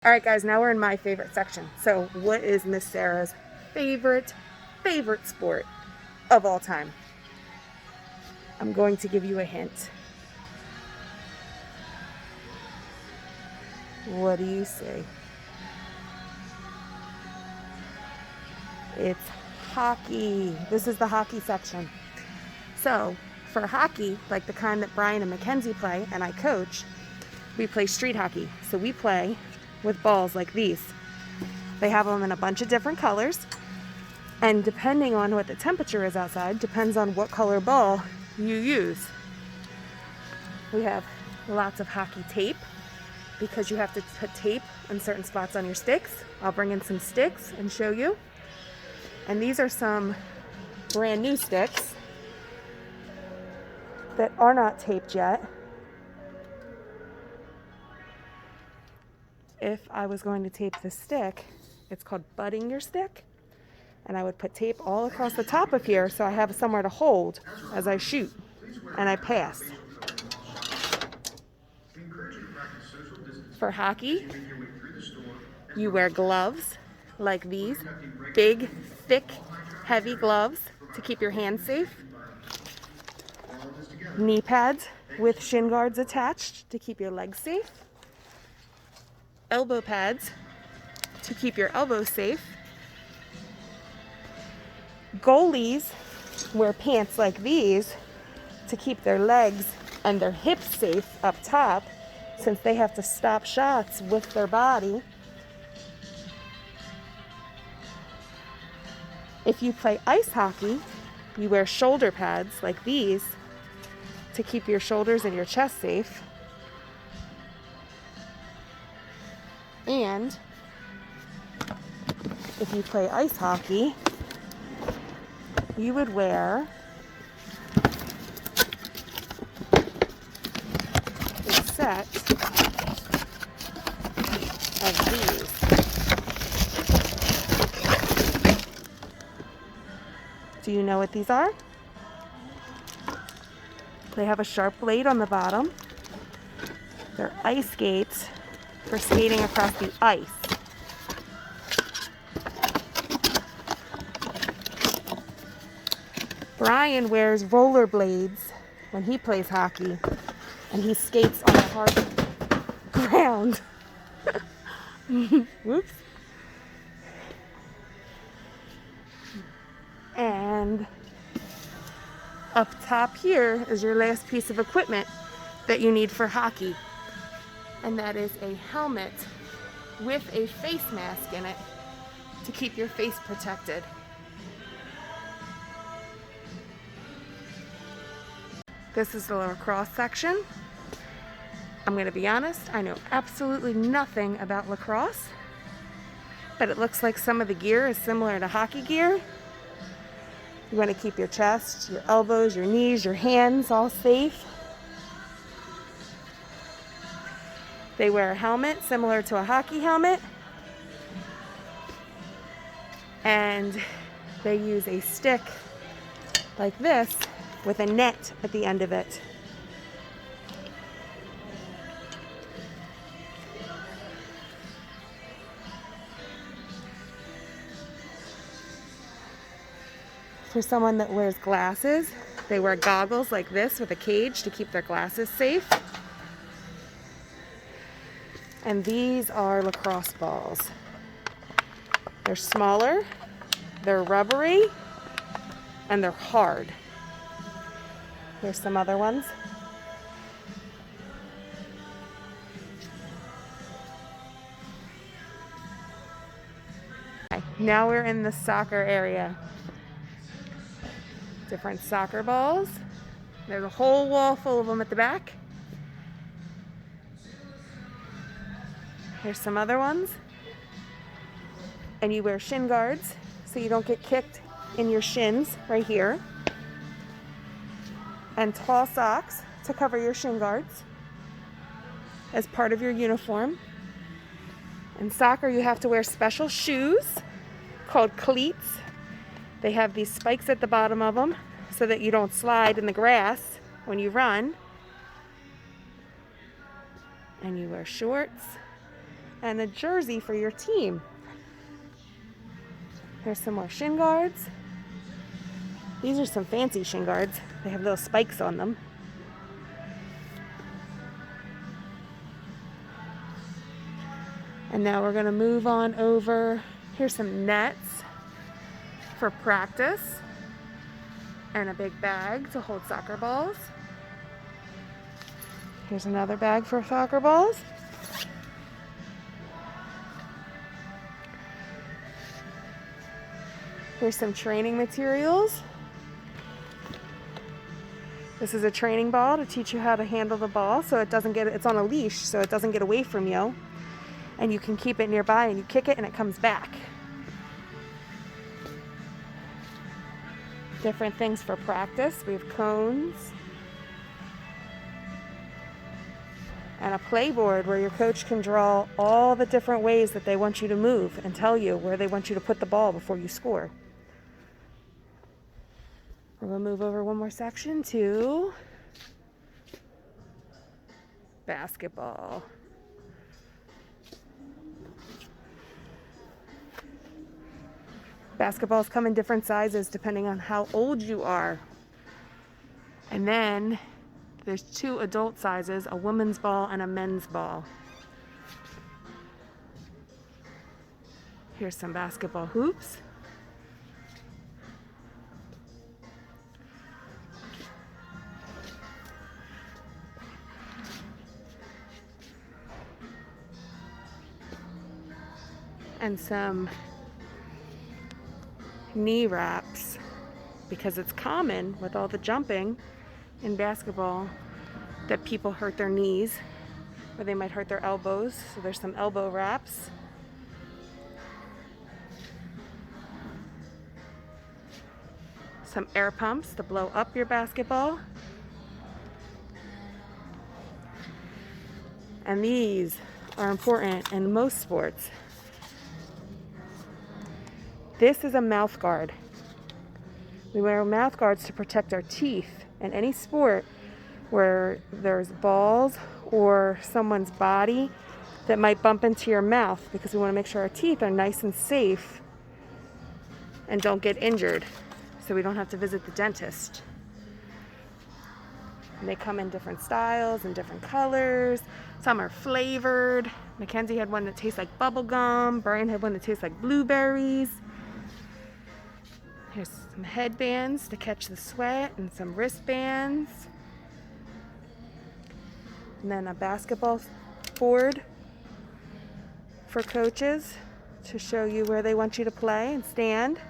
All right, guys, now we're in my favorite section. So what is Miss Sarah's favorite sport of all time? I'm going to give you a hint. What do you say? It's hockey. This is the hockey section. So for hockey, like the kind that Brian and Mackenzie play and I coach, we play street hockey. So we play with balls like these. They have them in a bunch of different colors, and depending on what the temperature is outside, depends on what color ball you use. We have lots of hockey tape because you have to put tape on certain spots on your sticks. I'll bring in some sticks and show you. And these are some brand new sticks that are not taped yet. If I was going to tape this stick, it's called butting your stick. And I would put tape all across the top of here so I have somewhere to hold as I shoot and I pass. For hockey, you wear gloves like these, big, thick, heavy gloves to keep your hands safe. Knee pads with shin guards attached to keep your legs safe. Elbow pads to keep your elbows safe. Goalies wear pants like these to keep their legs and their hips safe up top, since they have to stop shots with their body. If you play ice hockey, you wear shoulder pads like these to keep your shoulders and your chest safe. And if you play ice hockey, you would wear a set of these. Do you know what these are? They have a sharp blade on the bottom. They're ice skates for skating across the ice. Brian wears rollerblades when he plays hockey, and he skates on the hard ground. Whoops. And up top here is your last piece of equipment that you need for hockey. And that is a helmet with a face mask in it to keep your face protected. This is the lacrosse section. I'm going to be honest, I know absolutely nothing about lacrosse, but it looks like some of the gear is similar to hockey gear. You want to keep your chest, your elbows, your knees, your hands all safe. They wear a helmet similar to a hockey helmet, and they use a stick like this with a net at the end of it. For someone that wears glasses, they wear goggles like this with a cage to keep their glasses safe. And these are lacrosse balls. They're smaller, they're rubbery, and they're hard. Here's some other ones. Okay, now we're in the soccer area. Different soccer balls. There's a whole wall full of them at the back. Here's some other ones. And you wear shin guards so you don't get kicked in your shins right here. And tall socks to cover your shin guards as part of your uniform. In soccer, you have to wear special shoes called cleats. They have these spikes at the bottom of them so that you don't slide in the grass when you run. And you wear shorts and a jersey for your team. Here's some more shin guards. These are some fancy shin guards. They have little spikes on them. And now we're going to move on over. Here's some nets for practice and a big bag to hold soccer balls. Here's another bag for soccer balls. Here's some training materials. This is a training ball to teach you how to handle the ball so it doesn't get, it's on a leash so it doesn't get away from you. And you can keep it nearby and you kick it and it comes back. Different things for practice. We have cones. And a play board where your coach can draw all the different ways that they want you to move and tell you where they want you to put the ball before you score. We're going to move over one more section to basketball. Basketballs come in different sizes depending on how old you are. And then there's 2 adult sizes, a women's ball and a men's ball. Here's some basketball hoops. And some knee wraps, because it's common with all the jumping in basketball that people hurt their knees or they might hurt their elbows. So there's some elbow wraps. Some air pumps to blow up your basketball. And these are important in most sports. This is a mouth guard. We wear mouth guards to protect our teeth in any sport where there's balls or someone's body that might bump into your mouth, because we want to make sure our teeth are nice and safe and don't get injured so we don't have to visit the dentist. And they come in different styles and different colors. Some are flavored. Mackenzie had one that tastes like bubble gum. Brian had one that tastes like blueberries. Here's some headbands to catch the sweat and some wristbands. And then a basketball board for coaches to show you where they want you to play and stand.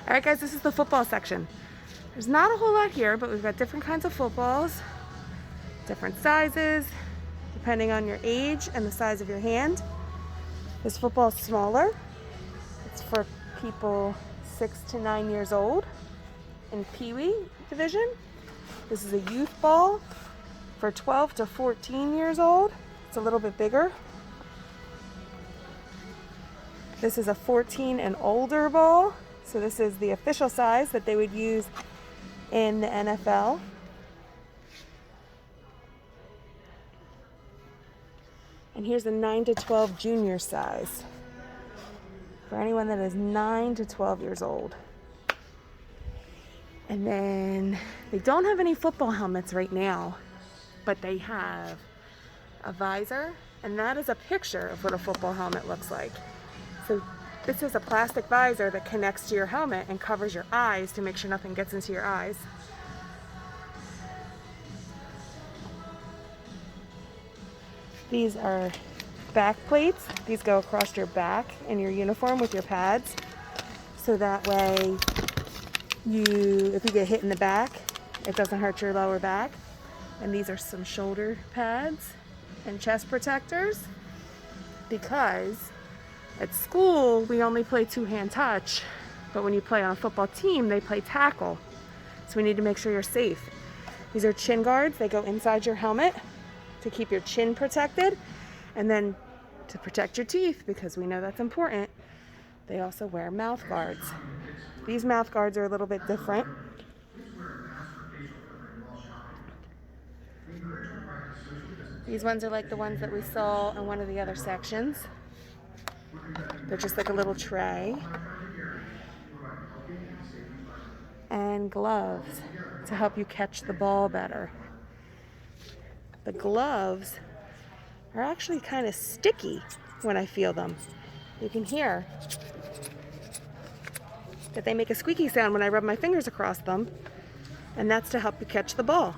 All right, guys, this is the football section. There's not a whole lot here, but we've got different kinds of footballs, different sizes, depending on your age and the size of your hand. This football is smaller. It's for people 6 to 9 years old in Pee Wee division. This is a youth ball for 12 to 14 years old. It's a little bit bigger. This is a 14 and older ball. So this is the official size that they would use in the NFL. And here's a 9 to 12 junior size for anyone that is 9 to 12 years old. And then they don't have any football helmets right now, but they have a visor, and that is a picture of what a football helmet looks like. So this is a plastic visor that connects to your helmet and covers your eyes to make sure nothing gets into your eyes. These are back plates. These go across your back in your uniform with your pads. So that way, if you get hit in the back, it doesn't hurt your lower back. And these are some shoulder pads and chest protectors, because at school, we only play two-hand touch, but when you play on a football team, they play tackle. So we need to make sure you're safe. These are chin guards. They go inside your helmet to keep your chin protected, and then to protect your teeth, because we know that's important. They also wear mouth guards. These mouth guards are a little bit different. These ones are like the ones that we saw in one of the other sections. They're just like a little tray. And gloves to help you catch the ball better. The gloves are actually kind of sticky when I feel them. You can hear that they make a squeaky sound when I rub my fingers across them, and that's to help you catch the ball.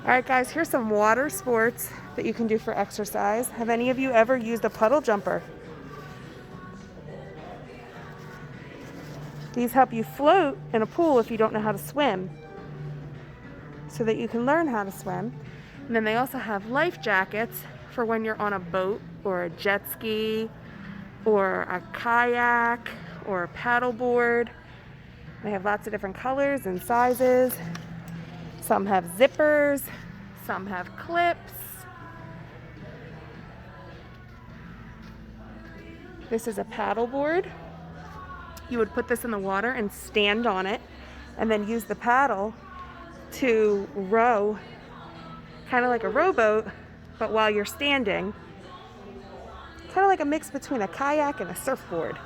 All right, guys, here's some water sports that you can do for exercise. Have any of you ever used a puddle jumper? These help you float in a pool if you don't know how to swim, so that you can learn how to swim. And then they also have life jackets for when you're on a boat or a jet ski or a kayak or a paddleboard. They have lots of different colors and sizes. Some have zippers, some have clips. This is a paddleboard. You would put this in the water and stand on it and then use the paddle to row, kind of like a rowboat, but while you're standing. Kind of like a mix between a kayak and a surfboard.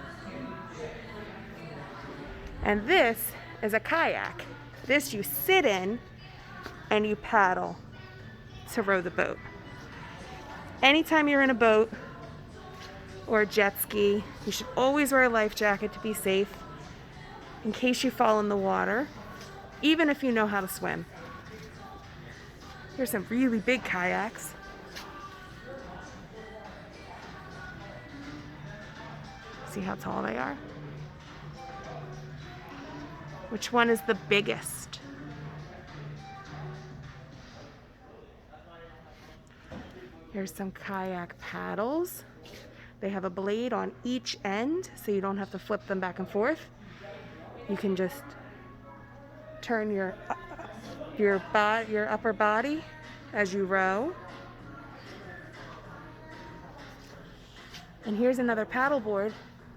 And this is a kayak. This you sit in and you paddle to row the boat. Anytime you're in a boat or a jet ski, you should always wear a life jacket to be safe in case you fall in the water, even if you know how to swim. Here's some really big kayaks. See how tall they are? Which one is the biggest? Here's some kayak paddles. They have a blade on each end, so you don't have to flip them back and forth. You can just turn your upper body as you row. And here's another paddleboard.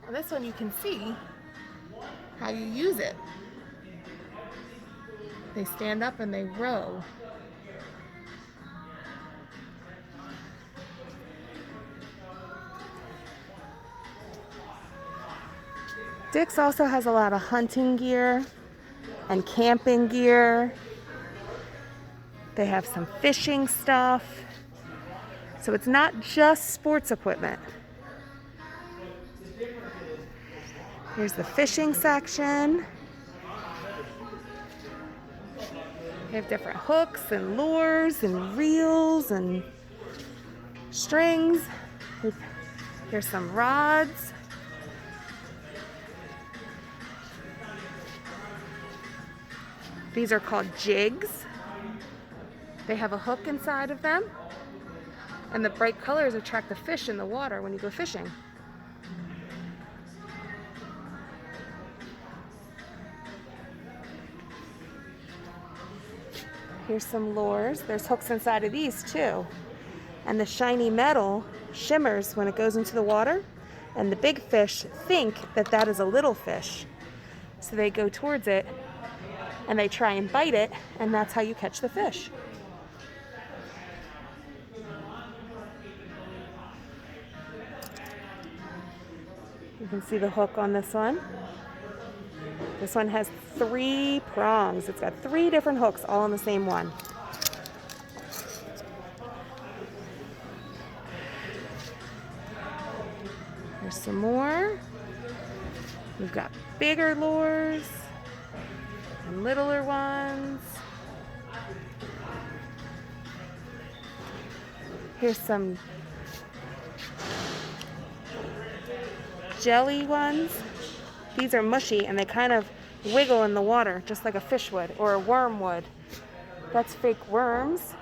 On this one you can see how you use it. They stand up and they row. Dick's also has a lot of hunting gear and camping gear. They have some fishing stuff. So it's not just sports equipment. Here's the fishing section. They have different hooks and lures and reels and strings. Here's some rods. These are called jigs. They have a hook inside of them, and the bright colors attract the fish in the water when you go fishing. Here's some lures. There's hooks inside of these too. And the shiny metal shimmers when it goes into the water, and the big fish think that that is a little fish. So they go towards it and they try and bite it, and that's how you catch the fish. You can see the hook on this one. This one has 3 prongs. It's got 3 different hooks all on the same one. There's some more. We've got bigger lures and littler ones. Here's some jelly ones. These are mushy and they kind of wiggle in the water just like a fish would or a worm would. That's fake worms.